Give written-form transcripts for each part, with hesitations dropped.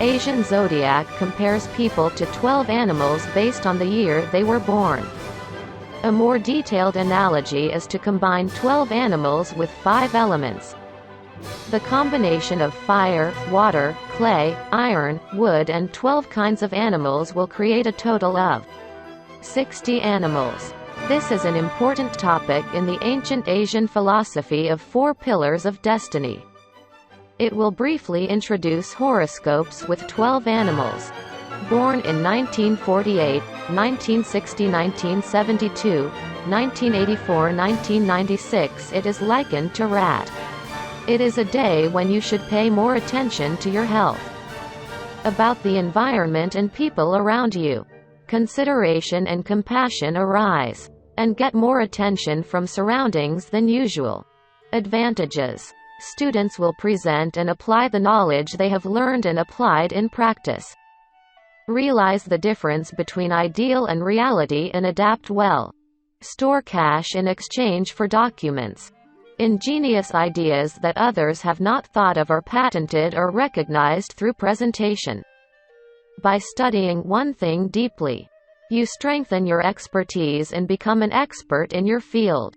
Asian zodiac compares people to 12 animals based on the year they were born. A more detailed analogy is to combine 12 animals with 5 elements. The combination of fire, water, clay, iron, wood and 12 kinds of animals will create a total of 60 animals. This is an important topic in the ancient Asian philosophy of 4 pillars of destiny. It will briefly introduce horoscopes with 12 animals. Born in 1948, 1960, 1972, 1984, 1996, it is likened to rat. It is a day when you should pay more attention to your health. About the environment and people around you. Consideration and compassion arise, and get more attention from surroundings than usual. Advantages. Students will present and apply the knowledge they have learned and applied in practice. Realize the difference between ideal and reality and adapt well. Store cash in exchange for documents. Ingenious ideas that others have not thought of are patented or recognized through presentation. By studying one thing deeply, you strengthen your expertise and become an expert in your field.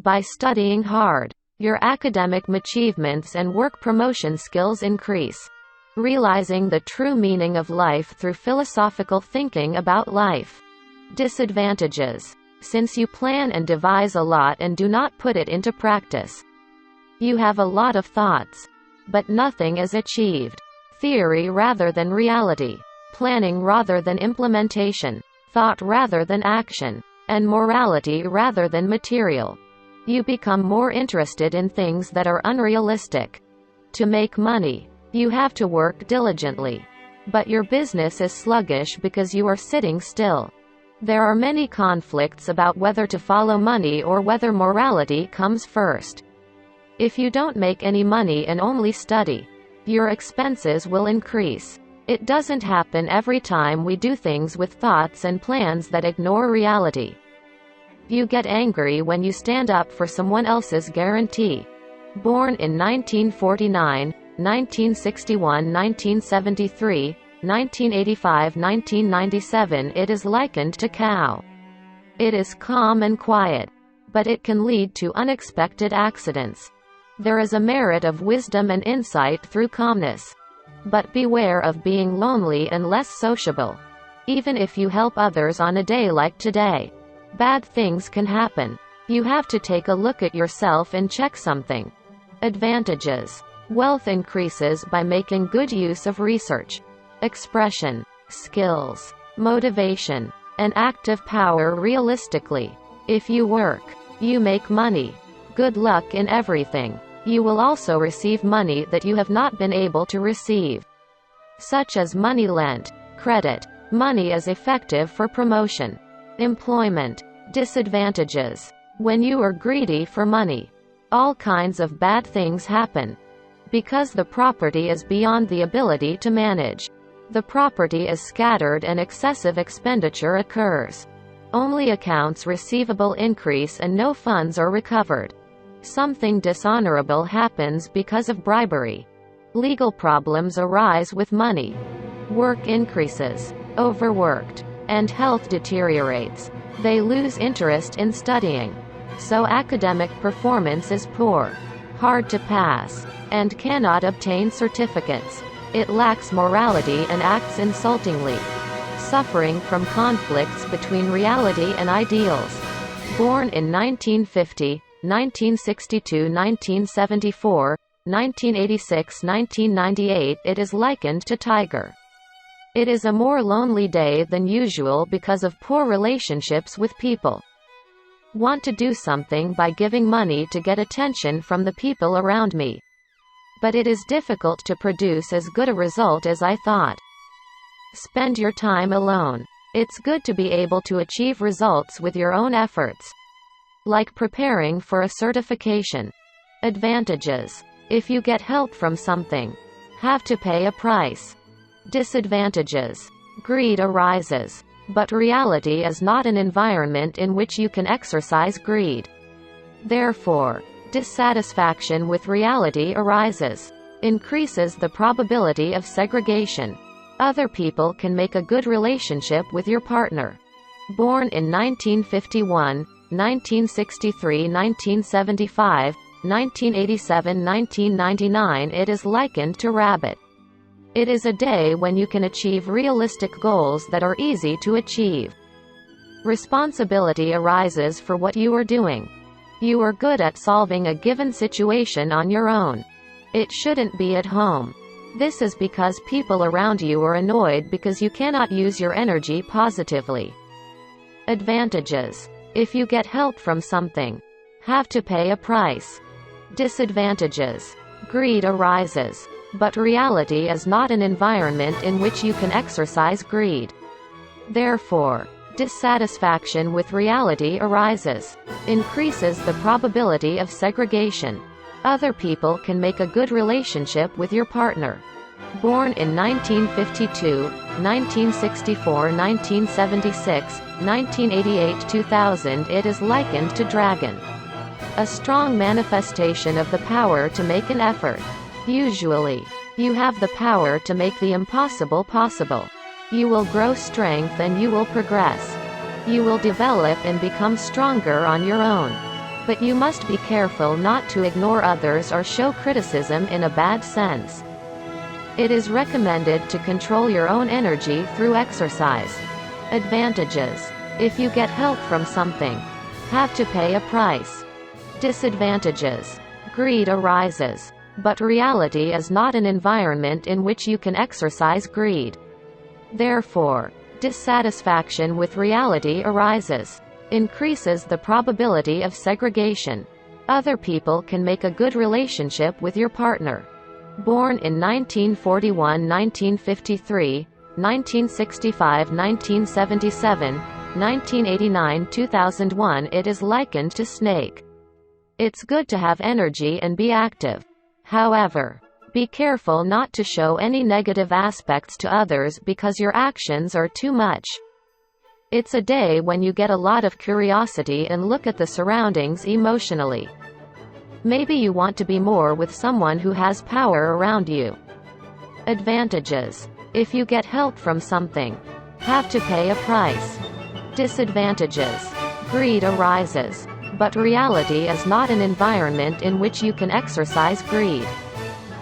By studying hard, your academic achievements and work promotion skills increase. Realizing the true meaning of life through philosophical thinking about life. Disadvantages. Since you plan and devise a lot and do not put it into practice, you have a lot of thoughts, but nothing is achieved. Theory rather than reality. Planning rather than implementation. Thought rather than action. And morality rather than material. You become more interested in things that are unrealistic. To make money, you have to work diligently. But your business is sluggish because you are sitting still. There are many conflicts about whether to follow money or whether morality comes first. If you don't make any money and only study, your expenses will increase. It doesn't happen every time we do things with thoughts and plans that ignore reality. You get angry when you stand up for someone else's guarantee. Born in 1949, 1961, 1973, 1985, 1997, it is likened to cow. It is calm and quiet, but it can lead to unexpected accidents. There is a merit of wisdom and insight through calmness. But beware of being lonely and less sociable. Even if you help others on a day like today, bad things can happen. You have to take a look at yourself and check something. Advantages. Wealth increases by making good use of research, expression, skills, motivation, and active power realistically. If you work, you make money. Good luck in everything. You will also receive money that you have not been able to receive, such as money lent, credit. Money is effective for promotion. Employment. Disadvantages. When you are greedy for money, all kinds of bad things happen. Because the property is beyond the ability to manage. The property is scattered and excessive expenditure occurs. Only accounts receivable increase and no funds are recovered. Something dishonorable happens because of bribery. Legal problems arise with money. Work increases. Overworked. And health deteriorates. They lose interest in studying. So academic performance is poor, hard to pass, and cannot obtain certificates. It lacks morality and acts insultingly. Suffering from conflicts between reality and ideals. Born in 1950, 1962, 1974, 1986, 1998, it is likened to tiger. It is a more lonely day than usual because of poor relationships with people. Want to do something by giving money to get attention from the people around me. But it is difficult to produce as good a result as I thought. Spend your time alone. It's good to be able to achieve results with your own efforts. Like preparing for a certification. Advantages. If you get help from something, have to pay a price. Disadvantages. Greed arises. But reality is not an environment in which you can exercise greed. Therefore, dissatisfaction with reality arises. Increases the probability of segregation. Other people can make a good relationship with your partner. Born in 1951, 1963, 1975, 1987, 1999, it is likened to rabbit. It is a day when you can achieve realistic goals that are easy to achieve. Responsibility arises for what you are doing. You are good at solving a given situation on your own. It shouldn't be at home. This is because people around you are annoyed because you cannot use your energy positively. Advantages: if you get help from something, have to pay a price. Disadvantages: greed arises, but reality is not an environment in which you can exercise greed. Therefore, dissatisfaction with reality arises, increases the probability of segregation. Other people can make a good relationship with your partner. Born in 1952, 1964, 1976, 1988, 2000, it is likened to dragon. A strong manifestation of the power to make an effort. Usually, you have the power to make the impossible possible. You will grow strength and you will progress. You will develop and become stronger on your own. But you must be careful not to ignore others or show criticism in a bad sense. It is recommended to control your own energy through exercise. Advantages: if you get help from something, have to pay a price. Disadvantages: greed arises, but reality is not an environment in which you can exercise greed. Therefore, dissatisfaction with reality arises, increases the probability of segregation. Other people can make a good relationship with your partner. Born in 1941, 1953, 1965, 1977, 1989, 2001, it is likened to snake. It's good to have energy and be active. However, be careful not to show any negative aspects to others because your actions are too much. It's a day when you get a lot of curiosity and look at the surroundings emotionally. Maybe you want to be more with someone who has power around you. Advantages: if you get help from something, have to pay a price. Disadvantages: greed arises, but reality is not an environment in which you can exercise greed.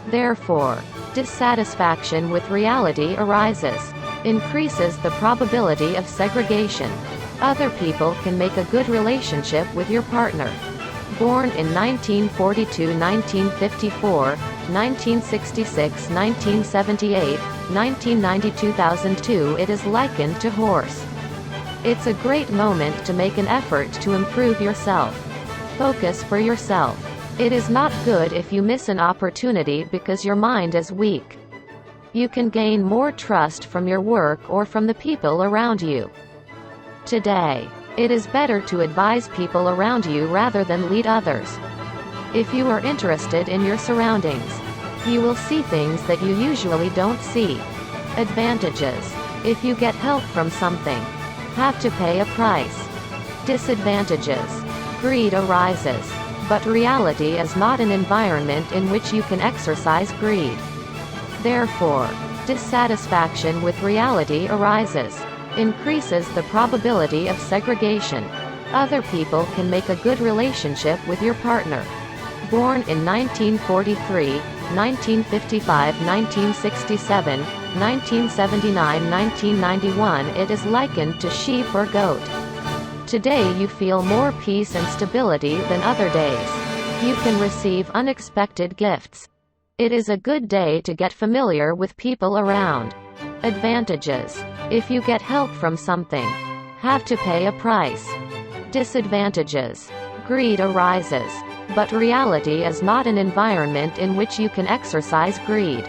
Therefore, dissatisfaction with reality arises, increases the probability of segregation. Other people can make a good relationship with your partner. Born in 1942, 1954, 1966, 1978, 1990, 2002, it is likened to horse. It's a great moment to make an effort to improve yourself. Focus for yourself. It is not good if you miss an opportunity because your mind is weak. You can gain more trust from your work or from the people around you. Today, it is better to advise people around you rather than lead others. If you are interested in your surroundings, you will see things that you usually don't see. Advantages: if you get help from something, have to pay a price. Disadvantages: greed arises, but reality is not an environment in which you can exercise greed. Therefore, dissatisfaction with reality arises, increases the probability of segregation. Other people can make a good relationship with your partner. Born in 1943, 1955, 1967, 1979, 1991, it is likened to sheep or goat. Today you feel more peace and stability than other days. You can receive unexpected gifts. It is a good day to get familiar with people around. Advantages: if you get help from something, have to pay a price. Disadvantages: greed arises, but reality is not an environment in which you can exercise greed.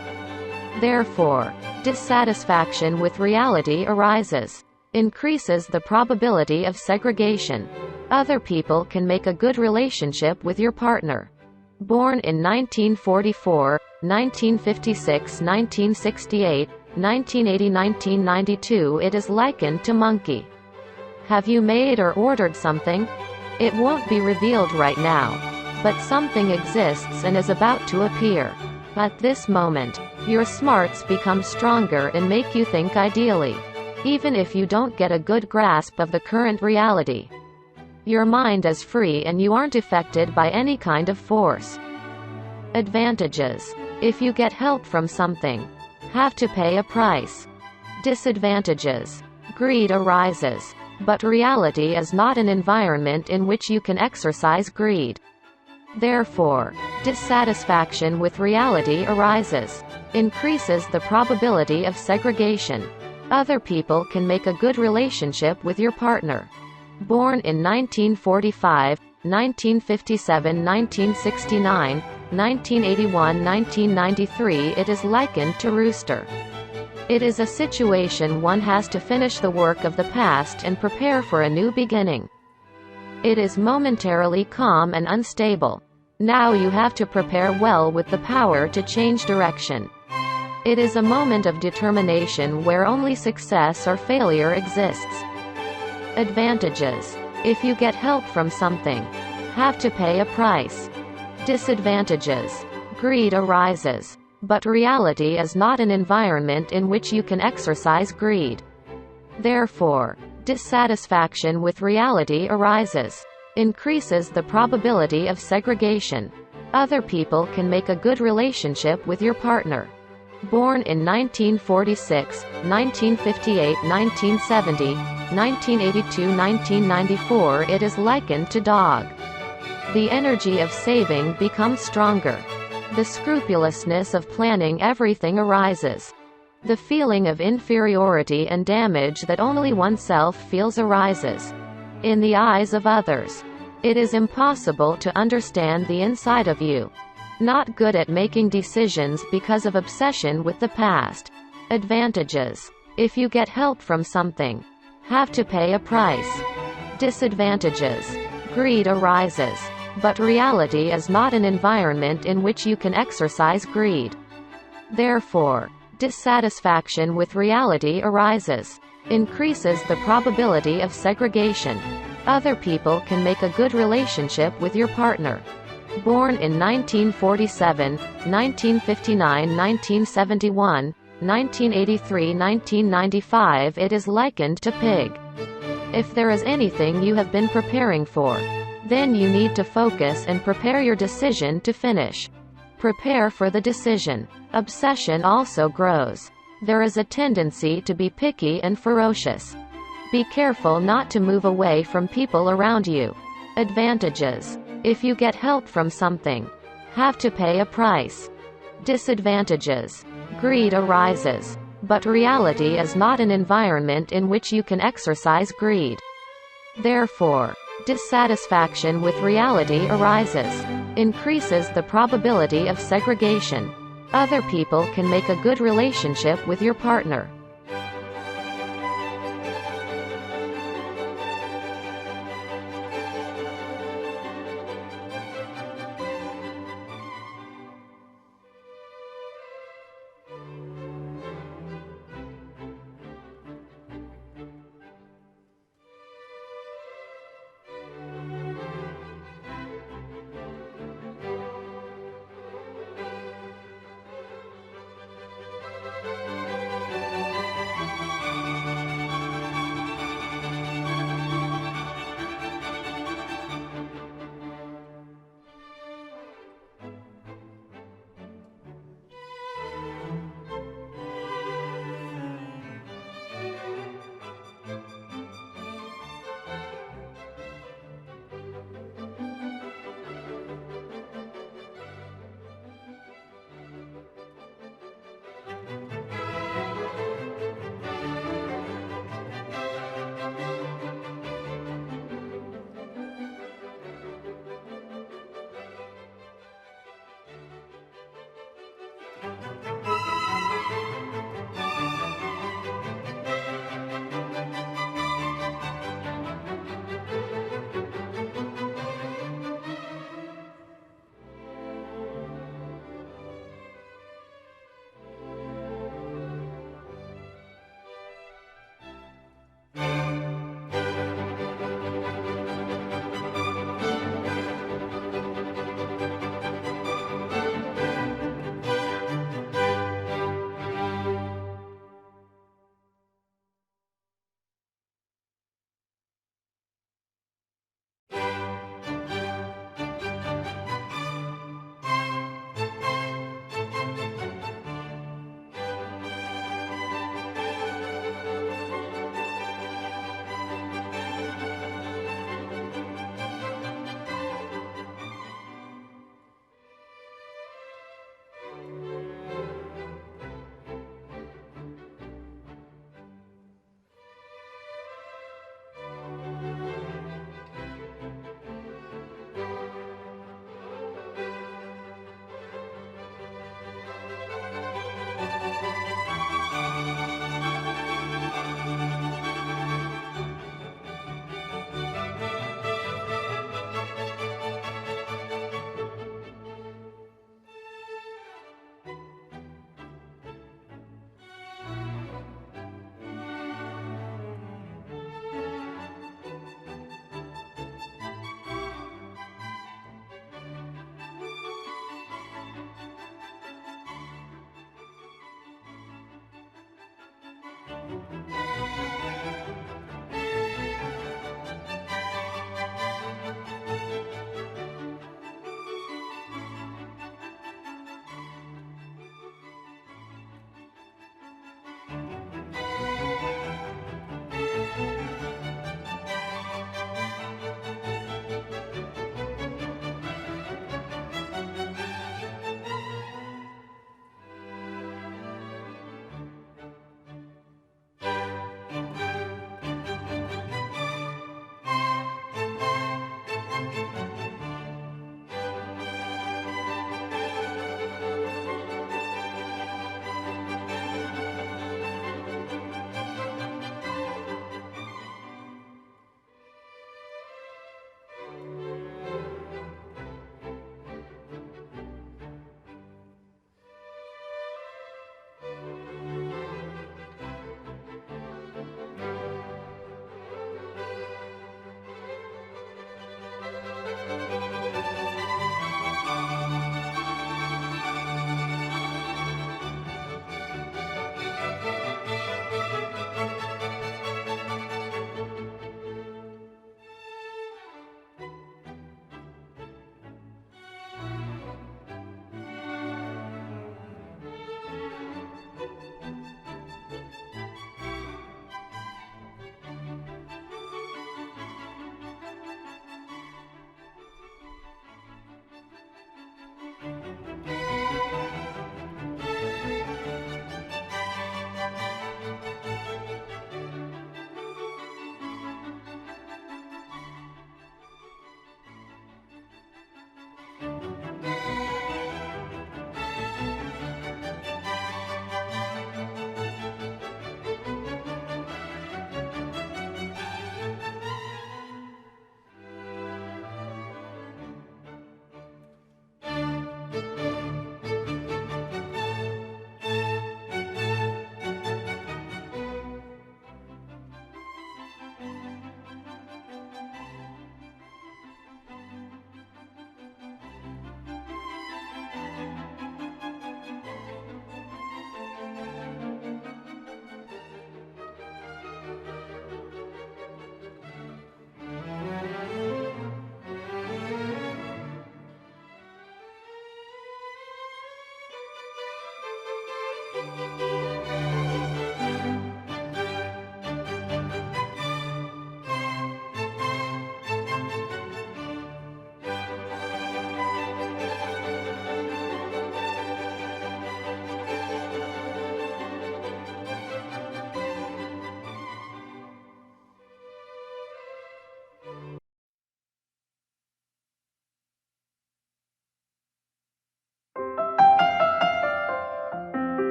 Therefore, dissatisfaction with reality arises, increases the probability of segregation. Other people can make a good relationship with your partner. Born in 1944, 1956, 1968, 1980, 1992, it is likened to monkey. Have you made or ordered something? It won't be revealed right now, but something exists and is about to appear. At this moment, Your smarts become stronger and make you think ideally, even if you don't get a good grasp of the current reality. Your mind is free and you aren't affected by any kind of force. Advantages. If you get help from something, have to pay a price. Disadvantages. Greed arises, but reality is not an environment in which you can exercise greed. Therefore, dissatisfaction with reality arises, increases the probability of segregation. Other people can make a good relationship with your partner. Born in 1945, 1957, 1969, 1981, 1993, it is likened to rooster. It is a situation one has to finish the work of the past and prepare for a new beginning. It is momentarily calm and unstable. Now you have to prepare well with the power to change direction. It is a moment of determination where only success or failure exists. Advantages. If you get help from something, have to pay a price. Disadvantages. Greed arises, but reality is not an environment in which you can exercise greed. Therefore, dissatisfaction with reality arises, increases the probability of segregation. Other people can make a good relationship with your partner. Born in 1946, 1958, 1970, 1982, 1994, it is likened to dog. The energy of saving becomes stronger. The scrupulousness of planning everything arises. The feeling of inferiority and damage that only oneself feels arises. In the eyes of others, it is impossible to understand the inside of you. Not good at making decisions because of obsession with the past. Advantages. If you get help from something, have to pay a price. Disadvantages. Greed arises, but reality is not an environment in which you can exercise greed. Therefore, dissatisfaction with reality arises, increases the probability of segregation. Other people can make a good relationship with your partner. Born in 1947, 1959, 1971, 1983, 1995, it is likened to pig. If there is anything you have been preparing for, then you need to focus and prepare your decision to finish. Prepare for the decision. Obsession also grows. There is a tendency to be picky and ferocious. Be careful not to move away from people around you. Advantages. If you get help from something, have to pay a price. Disadvantages. Greed arises, but reality is not an environment in which you can exercise greed. Therefore, dissatisfaction with reality arises, increases the probability of segregation. Other people can make a good relationship with your partner.